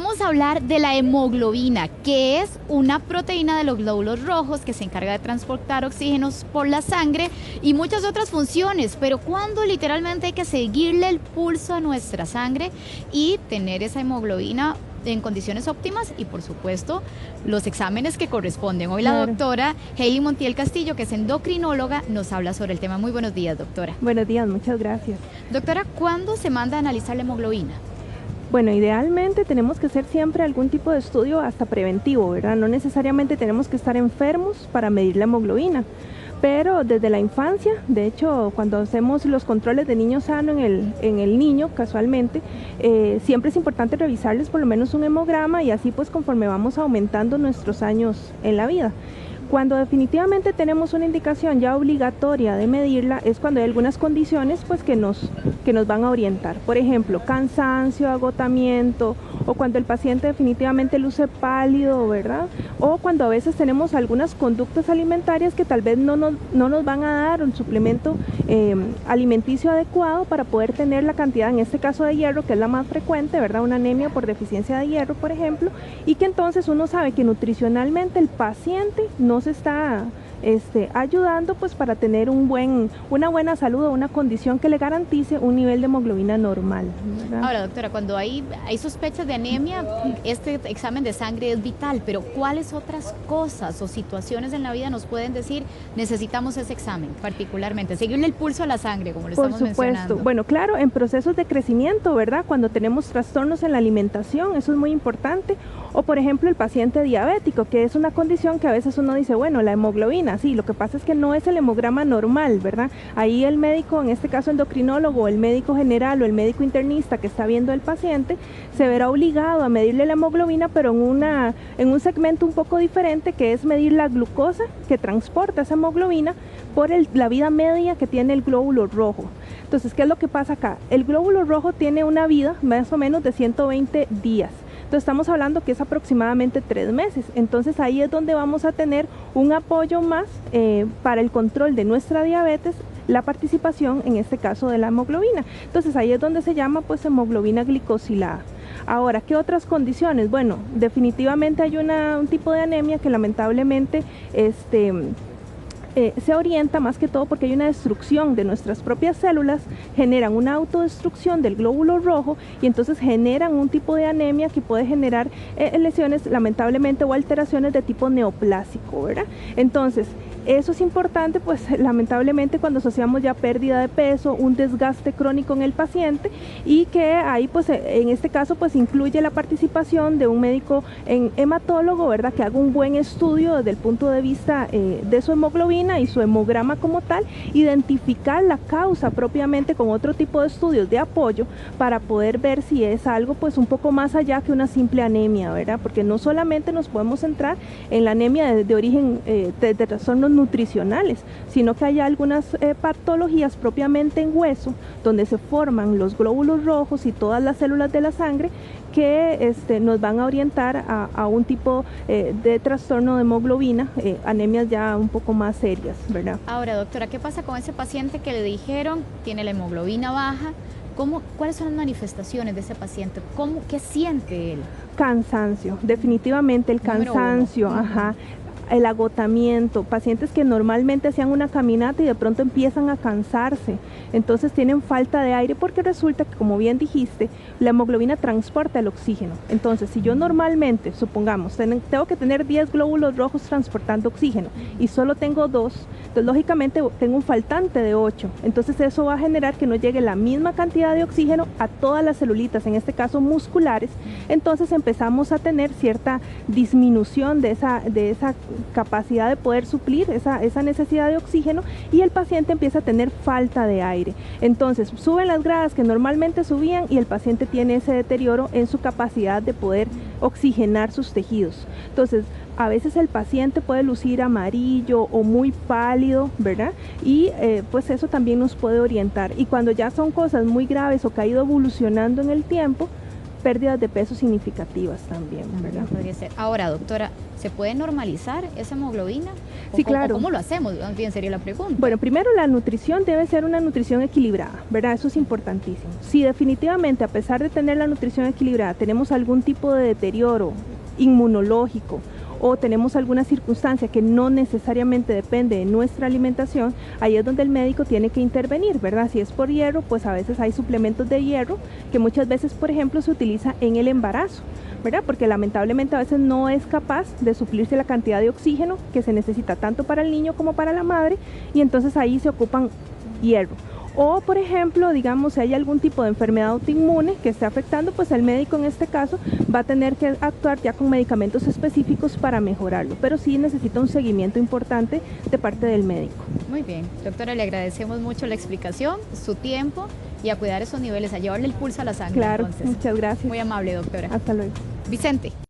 vamos a hablar de la hemoglobina, que es una proteína de los glóbulos rojos que se encarga de transportar oxígenos por la sangre y muchas otras funciones, pero cuando literalmente hay que seguirle el pulso a nuestra sangre y tener esa hemoglobina en condiciones óptimas y por supuesto los exámenes que corresponden. Hoy la doctora Hailey Montiel Castillo, que es endocrinóloga, nos habla sobre el tema. Muy buenos días, doctora. Buenos días, muchas gracias. Doctora, ¿cuándo se manda a analizar la hemoglobina? Bueno, idealmente tenemos que hacer siempre algún tipo de estudio hasta preventivo, ¿verdad? No necesariamente tenemos que estar enfermos para medir la hemoglobina, pero desde la infancia, de hecho, cuando hacemos los controles de niño sano en el niño, casualmente, siempre es importante revisarles por lo menos un hemograma y así pues conforme vamos aumentando nuestros años en la vida. Cuando definitivamente tenemos una indicación ya obligatoria de medirla es cuando hay algunas condiciones pues que nos van a orientar. Por ejemplo, cansancio, agotamiento, o cuando el paciente definitivamente luce pálido, ¿verdad? O cuando a veces tenemos algunas conductas alimentarias que tal vez no nos van a dar un suplemento alimenticio adecuado para poder tener la cantidad, en este caso de hierro, que es la más frecuente, ¿verdad? Una anemia por deficiencia de hierro, por ejemplo, y que entonces uno sabe que nutricionalmente el paciente no se está ayudando pues para tener una buena salud o una condición que le garantice un nivel de hemoglobina normal, ¿verdad? Ahora, doctora, cuando hay sospechas de anemia, este examen de sangre es vital, pero ¿cuáles otras cosas o situaciones en la vida nos pueden decir necesitamos ese examen particularmente? Seguirle el pulso a la sangre, como lo estamos mencionando. Por supuesto. Bueno, claro, en procesos de crecimiento, ¿verdad? Cuando tenemos trastornos en la alimentación, eso es muy importante. O por ejemplo el paciente diabético, que es una condición que a veces uno dice, bueno, la hemoglobina, sí, lo que pasa es que no es el hemograma normal, ¿verdad? Ahí el médico, en este caso endocrinólogo, el médico general o el médico internista que está viendo al paciente, se verá obligado a medirle la hemoglobina, pero en un segmento un poco diferente, que es medir la glucosa que transporta esa hemoglobina por la vida media que tiene el glóbulo rojo. Entonces, ¿qué es lo que pasa acá? El glóbulo rojo tiene una vida más o menos de 120 días. Entonces estamos hablando que es aproximadamente 3 meses, entonces ahí es donde vamos a tener un apoyo más para el control de nuestra diabetes, la participación en este caso de la hemoglobina. Entonces ahí es donde se llama pues hemoglobina glicosilada. Ahora, ¿qué otras condiciones? Bueno, definitivamente hay un tipo de anemia que lamentablemente se orienta más que todo porque hay una destrucción de nuestras propias células, generan una autodestrucción del glóbulo rojo y entonces generan un tipo de anemia que puede generar lesiones lamentablemente o alteraciones de tipo neoplásico, ¿verdad? Entonces, eso es importante, pues lamentablemente cuando asociamos ya pérdida de peso, un desgaste crónico en el paciente y que ahí pues en este caso pues incluye la participación de un médico hematólogo, ¿verdad? Que haga un buen estudio desde el punto de vista de su hemoglobina y su hemograma como tal, identificar la causa propiamente con otro tipo de estudios de apoyo para poder ver si es algo pues un poco más allá que una simple anemia, ¿verdad? Porque no solamente nos podemos centrar en la anemia de origen de trastornos nutricionales, sino que hay algunas patologías propiamente en hueso, donde se forman los glóbulos rojos y todas las células de la sangre que nos van a orientar a un tipo de trastorno de hemoglobina, anemias ya un poco más serias, ¿verdad? Ahora, doctora, ¿qué pasa con ese paciente que le dijeron tiene la hemoglobina baja? ¿Cuáles son las manifestaciones de ese paciente? ¿Qué siente él? Cansancio, definitivamente el cansancio, ajá. El agotamiento, pacientes que normalmente hacían una caminata y de pronto empiezan a cansarse, entonces tienen falta de aire porque resulta que, como bien dijiste, la hemoglobina transporta el oxígeno. Entonces, si yo normalmente, supongamos, tengo que tener 10 glóbulos rojos transportando oxígeno y solo tengo 2, entonces lógicamente tengo un faltante de 8, entonces eso va a generar que no llegue la misma cantidad de oxígeno a todas las celulitas, en este caso musculares, entonces empezamos a tener cierta disminución de esa capacidad de poder suplir esa necesidad de oxígeno y el paciente empieza a tener falta de aire. Entonces suben las gradas que normalmente subían y el paciente tiene ese deterioro en su capacidad de poder oxigenar sus tejidos. Entonces a veces el paciente puede lucir amarillo o muy pálido, ¿verdad? Y pues eso también nos puede orientar. Y cuando ya son cosas muy graves o que ha ido evolucionando en el tiempo, pérdidas de peso significativas también, ¿verdad? Podría ser. Ahora, doctora, ¿se puede normalizar esa hemoglobina? Sí, claro. ¿Cómo lo hacemos? Más bien sería la pregunta. Bueno, primero la nutrición debe ser una nutrición equilibrada, ¿verdad? Eso es importantísimo. Si definitivamente, a pesar de tener la nutrición equilibrada, tenemos algún tipo de deterioro inmunológico o tenemos alguna circunstancia que no necesariamente depende de nuestra alimentación, ahí es donde el médico tiene que intervenir, ¿verdad? Si es por hierro, pues a veces hay suplementos de hierro que muchas veces, por ejemplo, se utiliza en el embarazo, ¿verdad? Porque lamentablemente a veces no es capaz de suplirse la cantidad de oxígeno que se necesita tanto para el niño como para la madre, y entonces ahí se ocupan hierro. O, por ejemplo, digamos, si hay algún tipo de enfermedad autoinmune que esté afectando, pues el médico en este caso va a tener que actuar ya con medicamentos específicos para mejorarlo, pero sí necesita un seguimiento importante de parte del médico. Muy bien, doctora, le agradecemos mucho la explicación, su tiempo y a cuidar esos niveles, a llevarle el pulso a la sangre. Claro, entonces. muchas gracias. Muy amable, doctora. Hasta luego. Vicente.